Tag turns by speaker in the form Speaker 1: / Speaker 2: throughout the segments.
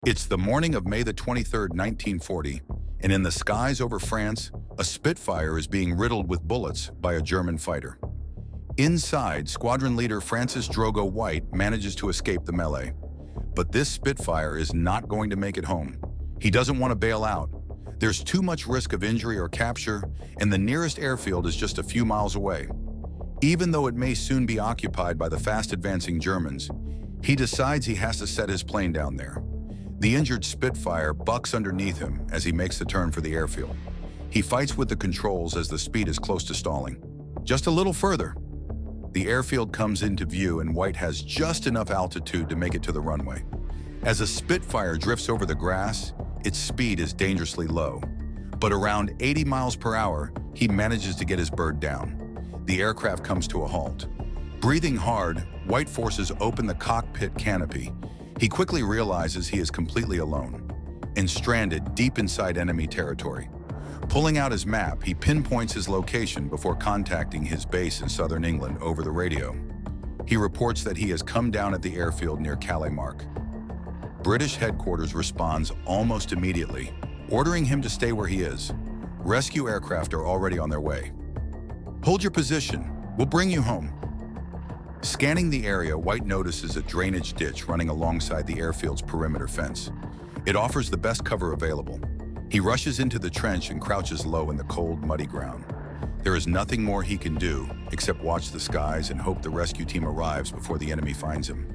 Speaker 1: It's the morning of May the 23rd, 1940, and in the skies over France, a Spitfire is being riddled with bullets by a German fighter. Inside, squadron leader Francis Drogo White manages to escape the melee. But this Spitfire is not going to make it home. He doesn't want to bail out. There's too much risk of injury or capture, and the nearest airfield is just a few miles away. Even though it may soon be occupied by the fast-advancing Germans, he decides he has to set his plane down there. The injured Spitfire bucks underneath him as he makes the turn for the airfield. He fights with the controls as the speed is close to stalling. Just a little further. The airfield comes into view and White has just enough altitude to make it to the runway. As a Spitfire drifts over the grass, its speed is dangerously low. But around 80 miles per hour, he manages to get his bird down. The aircraft comes to a halt. Breathing hard, White forces open the cockpit canopy. He quickly realizes he is completely alone and stranded deep inside enemy territory. Pulling out his map, he pinpoints his location before contacting his base in southern England over the radio. He reports that he has come down at the airfield near Calais Mark. British headquarters responds almost immediately, ordering him to stay where he is. Rescue aircraft are already on their way. "Hold your position. We'll bring you home." Scanning the area, White notices a drainage ditch running alongside the airfield's perimeter fence. It offers the best cover available. He rushes into the trench and crouches low in the cold, muddy ground. There is nothing more he can do except watch the skies and hope the rescue team arrives before the enemy finds him.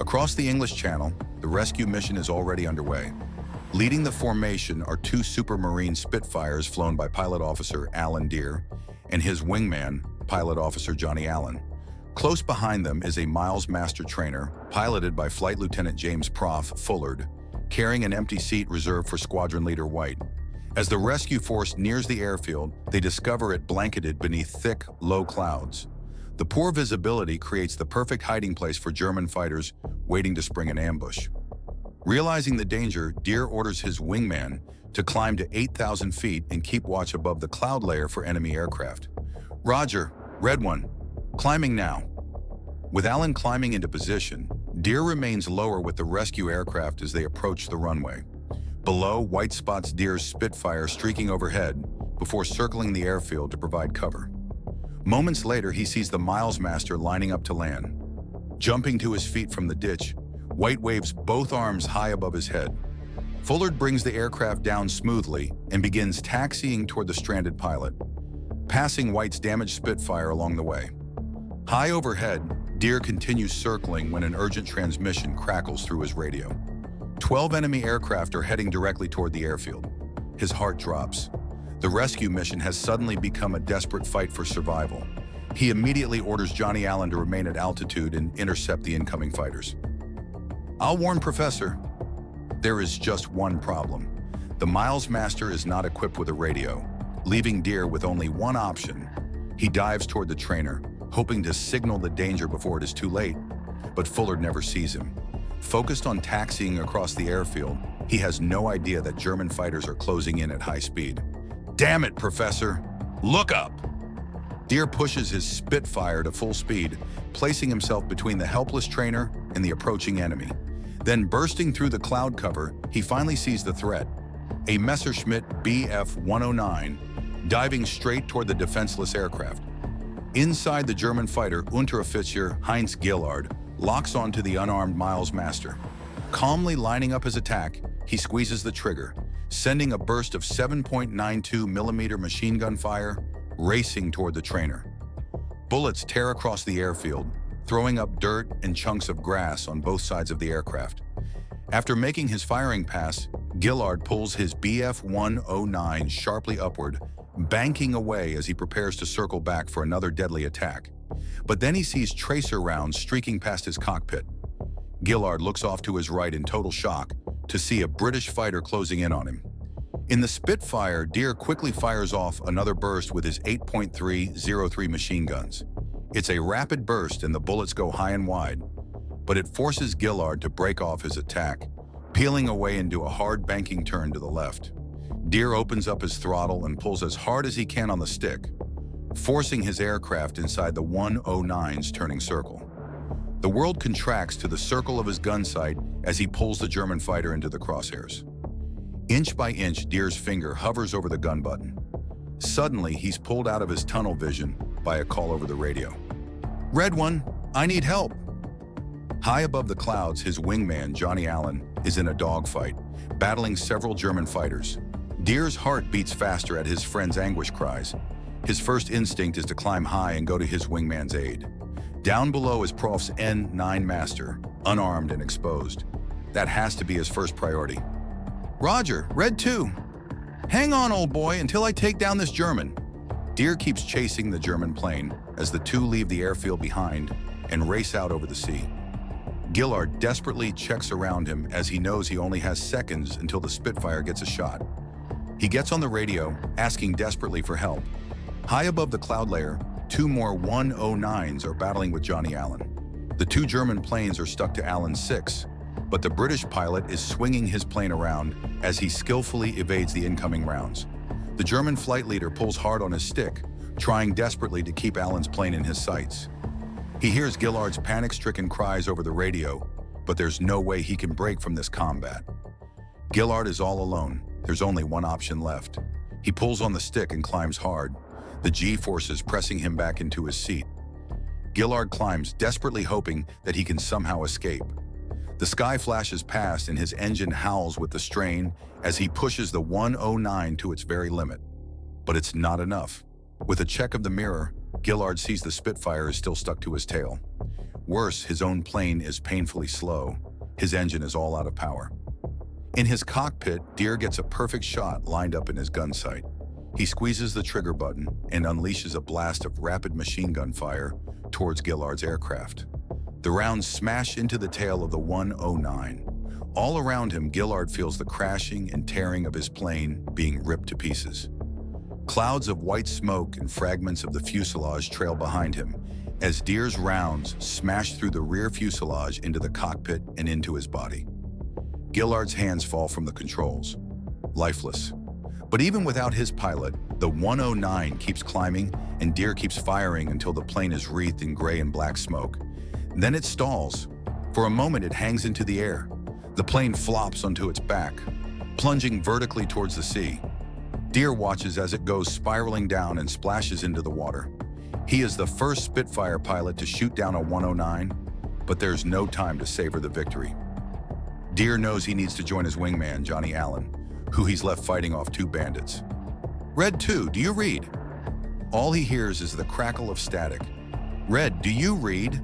Speaker 1: Across the English Channel, the rescue mission is already underway. Leading the formation are two Supermarine Spitfires flown by Pilot Officer Alan Deere and his wingman, Pilot Officer Johnny Allen. Close behind them is a Miles Master trainer, piloted by Flight Lieutenant James "Prof" Fullard, carrying an empty seat reserved for Squadron Leader White. As the rescue force nears the airfield, they discover it blanketed beneath thick, low clouds. The poor visibility creates the perfect hiding place for German fighters waiting to spring an ambush. Realizing the danger, Deere orders his wingman to climb to 8,000 feet and keep watch above the cloud layer for enemy aircraft. "Roger, Red One. Climbing now." With Allen climbing into position, Deere remains lower with the rescue aircraft as they approach the runway. Below, White spots Deere's Spitfire streaking overhead before circling the airfield to provide cover. Moments later, he sees the Miles Master lining up to land. Jumping to his feet from the ditch, White waves both arms high above his head. Fullard brings the aircraft down smoothly and begins taxiing toward the stranded pilot, passing White's damaged Spitfire along the way. High overhead, Deere continues circling when an urgent transmission crackles through his radio. 12 enemy aircraft are heading directly toward the airfield. His heart drops. The rescue mission has suddenly become a desperate fight for survival. He immediately orders Johnny Allen to remain at altitude and intercept the incoming fighters. "I'll warn Professor." There is just one problem. The Miles Master is not equipped with a radio, leaving Deere with only one option. He dives toward the trainer, hoping to signal the danger before it is too late, but Fullard never sees him. Focused on taxiing across the airfield, he has no idea that German fighters are closing in at high speed. "Damn it, Professor! Look up!" Deere pushes his Spitfire to full speed, placing himself between the helpless trainer and the approaching enemy. Then bursting through the cloud cover, he finally sees the threat. A Messerschmitt Bf 109, diving straight toward the defenseless aircraft. Inside, the German fighter, Unteroffizier Heinz Gillard, locks onto the unarmed Miles Master. Calmly lining up his attack, he squeezes the trigger, sending a burst of 7.92 millimeter machine gun fire racing toward the trainer. Bullets tear across the airfield, throwing up dirt and chunks of grass on both sides of the aircraft. After making his firing pass, Gillard pulls his Bf 109 sharply upward, banking away as he prepares to circle back for another deadly attack. But then he sees tracer rounds streaking past his cockpit. Gillard looks off to his right in total shock to see a British fighter closing in on him. In the Spitfire, Deere quickly fires off another burst with his 8.303 machine guns. It's a rapid burst and the bullets go high and wide, but it forces Gillard to break off his attack, peeling away into a hard banking turn to the left. Deere opens up his throttle and pulls as hard as he can on the stick, forcing his aircraft inside the 109's turning circle. The world contracts to the circle of his gun sight as he pulls the German fighter into the crosshairs. Inch by inch, Deer's finger hovers over the gun button. Suddenly, he's pulled out of his tunnel vision by a call over the radio. "Red One, I need help." High above the clouds, his wingman, Johnny Allen, is in a dogfight, battling several German fighters. Deer's heart beats faster at his friend's anguish cries. His first instinct is to climb high and go to his wingman's aid. Down below is Prof's N9 master, unarmed and exposed. That has to be his first priority. "Roger, Red 2. Hang on, old boy, until I take down this German." Deer keeps chasing the German plane as the two leave the airfield behind and race out over the sea. Gillard desperately checks around him as he knows he only has seconds until the Spitfire gets a shot. He gets on the radio, asking desperately for help. High above the cloud layer, two more 109s are battling with Johnny Allen. The two German planes are stuck to Allen's 6, but the British pilot is swinging his plane around as he skillfully evades the incoming rounds. The German flight leader pulls hard on his stick, trying desperately to keep Allen's plane in his sights. He hears Gillard's panic-stricken cries over the radio, but there's no way he can break from this combat. Gillard is all alone. There's only one option left. He pulls on the stick and climbs hard, the G-forces pressing him back into his seat. Gillard climbs, desperately hoping that he can somehow escape. The sky flashes past and his engine howls with the strain as he pushes the 109 to its very limit. But it's not enough. With a check of the mirror, Gillard sees the Spitfire is still stuck to his tail. Worse, his own plane is painfully slow. His engine is all out of power. In his cockpit, Deer gets a perfect shot lined up in his gun sight. He squeezes the trigger button and unleashes a blast of rapid machine gun fire towards Gillard's aircraft. The rounds smash into the tail of the 109. All around him, Gillard feels the crashing and tearing of his plane being ripped to pieces. Clouds of white smoke and fragments of the fuselage trail behind him as Deer's rounds smash through the rear fuselage into the cockpit and into his body. Gillard's hands fall from the controls, lifeless. But even without his pilot, the 109 keeps climbing and Deer keeps firing until the plane is wreathed in gray and black smoke. Then it stalls. For a moment, it hangs into the air. The plane flops onto its back, plunging vertically towards the sea. Deer watches as it goes spiraling down and splashes into the water. He is the first Spitfire pilot to shoot down a 109, but there's no time to savor the victory. Deer knows he needs to join his wingman, Johnny Allen, who he's left fighting off two bandits. "Red 2, do you read?" All he hears is the crackle of static. "Red, do you read?"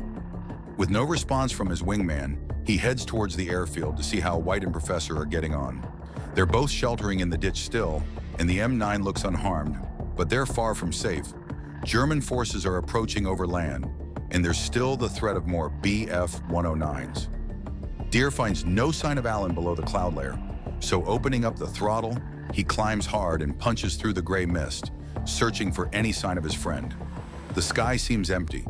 Speaker 1: With no response from his wingman, he heads towards the airfield to see how White and Professor are getting on. They're both sheltering in the ditch still, and the M9 looks unharmed, but they're far from safe. German forces are approaching over land, and there's still the threat of more Bf-109s. Deer finds no sign of Allen below the cloud layer, so opening up the throttle, he climbs hard and punches through the gray mist, searching for any sign of his friend. The sky seems empty.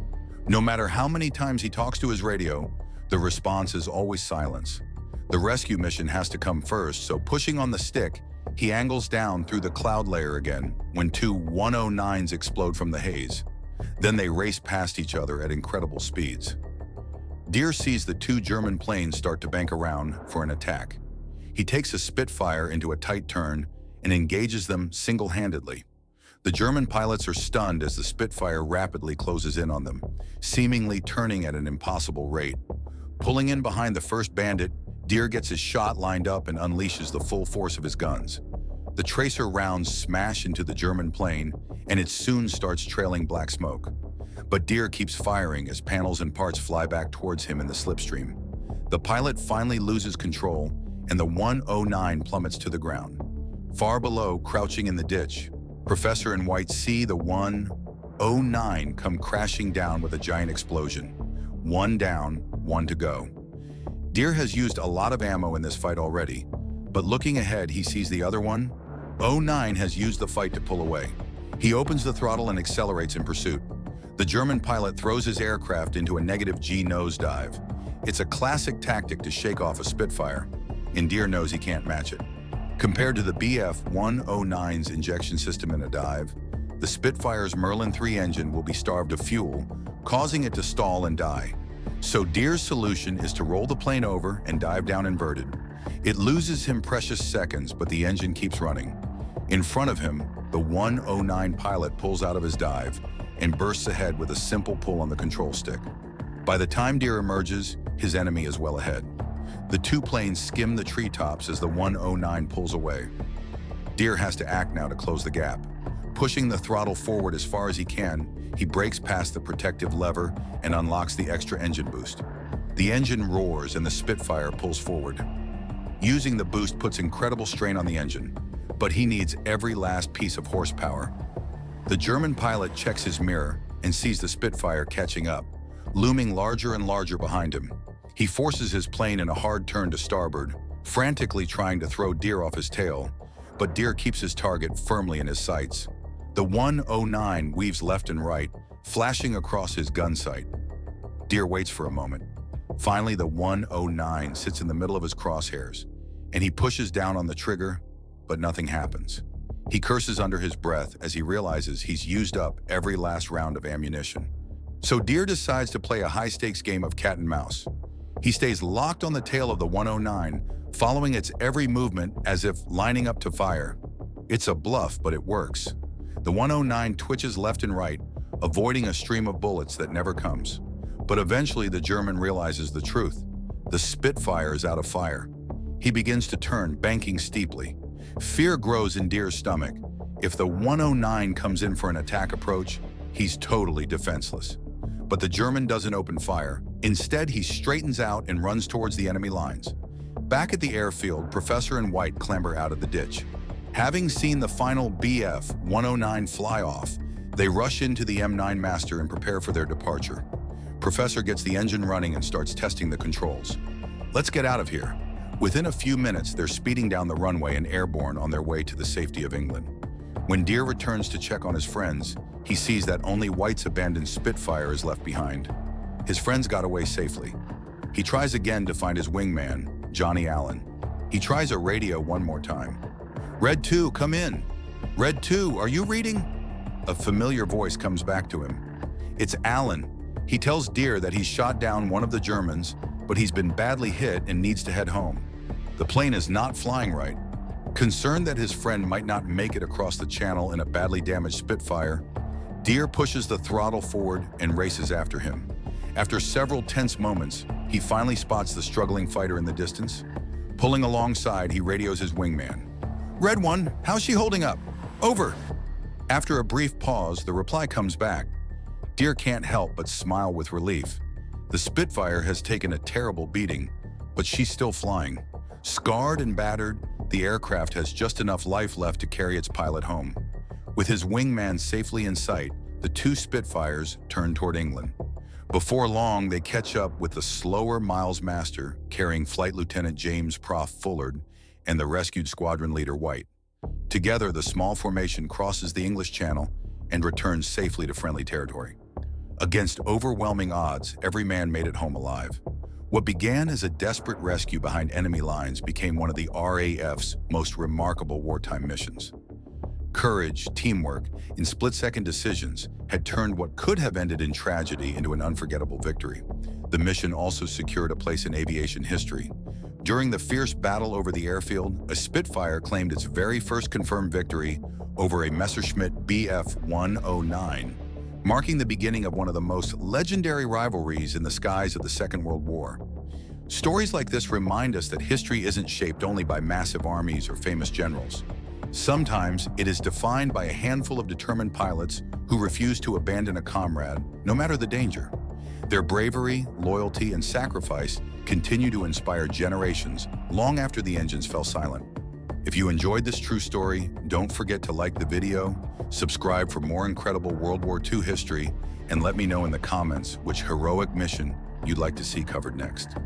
Speaker 1: No matter how many times he talks to his radio, the response is always silence. The rescue mission has to come first, so pushing on the stick, he angles down through the cloud layer again when two 109s explode from the haze. Then they race past each other at incredible speeds. Deer sees the two German planes start to bank around for an attack. He takes a Spitfire into a tight turn and engages them single-handedly. The German pilots are stunned as the Spitfire rapidly closes in on them, seemingly turning at an impossible rate. Pulling in behind the first bandit, Deer gets his shot lined up and unleashes the full force of his guns. The tracer rounds smash into the German plane, and it soon starts trailing black smoke. But Deer keeps firing as panels and parts fly back towards him in the slipstream. The pilot finally loses control, and the 109 plummets to the ground. Far below, crouching in the ditch, Professor and White see the 109 come crashing down with a giant explosion. One down, one to go. Deer has used a lot of ammo in this fight already, but looking ahead, he sees the other 109 has used the fight to pull away. He opens the throttle and accelerates in pursuit. The German pilot throws his aircraft into a -G nosedive. It's a classic tactic to shake off a Spitfire, and Deer knows he can't match it. Compared to the Bf-109's injection system in a dive, the Spitfire's Merlin 3 engine will be starved of fuel, causing it to stall and die. So Deer's solution is to roll the plane over and dive down inverted. It loses him precious seconds, but the engine keeps running. In front of him, the 109 pilot pulls out of his dive and bursts ahead with a simple pull on the control stick. By the time Deer emerges, his enemy is well ahead. The two planes skim the treetops as the 109 pulls away. Deer has to act now to close the gap. Pushing the throttle forward as far as he can, he brakes past the protective lever and unlocks the extra engine boost. The engine roars and the Spitfire pulls forward. Using the boost puts incredible strain on the engine, but he needs every last piece of horsepower. The German pilot checks his mirror and sees the Spitfire catching up, looming larger and larger behind him. He forces his plane in a hard turn to starboard, frantically trying to throw Deer off his tail, but Deer keeps his target firmly in his sights. The 109 weaves left and right, flashing across his gun sight. Deer waits for a moment. Finally, the 109 sits in the middle of his crosshairs, and he pushes down on the trigger, but nothing happens. He curses under his breath as he realizes he's used up every last round of ammunition. So Deer decides to play a high-stakes game of cat and mouse. He stays locked on the tail of the 109, following its every movement as if lining up to fire. It's a bluff, but it works. The 109 twitches left and right, avoiding a stream of bullets that never comes. But eventually the German realizes the truth. The Spitfire is out of fire. He begins to turn, banking steeply. Fear grows in Deer's stomach. If the 109 comes in for an attack approach, he's totally defenseless. But the German doesn't open fire. Instead, he straightens out and runs towards the enemy lines. Back at the airfield, Professor and White clamber out of the ditch. Having seen the final Bf-109 fly off, they rush into the M9 master and prepare for their departure. Professor gets the engine running and starts testing the controls. Let's get out of here. Within a few minutes, they're speeding down the runway and airborne on their way to the safety of England. When Deer returns to check on his friends, he sees that only White's abandoned Spitfire is left behind. His friends got away safely. He tries again to find his wingman, Johnny Allen. He tries a radio one more time. "Red 2, come in. Red 2, are you reading?" A familiar voice comes back to him. It's Allen. He tells Deer that he's shot down one of the Germans, but he's been badly hit and needs to head home. The plane is not flying right. Concerned that his friend might not make it across the channel in a badly damaged Spitfire, Deer pushes the throttle forward and races after him. After several tense moments, he finally spots the struggling fighter in the distance. Pulling alongside, he radios his wingman. "Red 1, how's she holding up? Over." After a brief pause, the reply comes back. Deer can't help but smile with relief. The Spitfire has taken a terrible beating, but she's still flying. Scarred and battered, the aircraft has just enough life left to carry its pilot home. With his wingman safely in sight, the two Spitfires turn toward England. Before long, they catch up with the slower Miles Master carrying Flight Lieutenant James Prof. Fullard and the rescued squadron leader White. Together, the small formation crosses the English Channel and returns safely to friendly territory. Against overwhelming odds, every man made it home alive. What began as a desperate rescue behind enemy lines became one of the RAF's most remarkable wartime missions. Courage, teamwork, and split-second decisions had turned what could have ended in tragedy into an unforgettable victory. The mission also secured a place in aviation history. During the fierce battle over the airfield, a Spitfire claimed its very first confirmed victory over a Messerschmitt Bf-109, marking the beginning of one of the most legendary rivalries in the skies of the Second World War. Stories like this remind us that history isn't shaped only by massive armies or famous generals. Sometimes it is defined by a handful of determined pilots who refuse to abandon a comrade, no matter the danger. Their bravery, loyalty, and sacrifice continue to inspire generations long after the engines fell silent. If you enjoyed this true story, don't forget to like the video, subscribe for more incredible World War II history, and let me know in the comments which heroic mission you'd like to see covered next.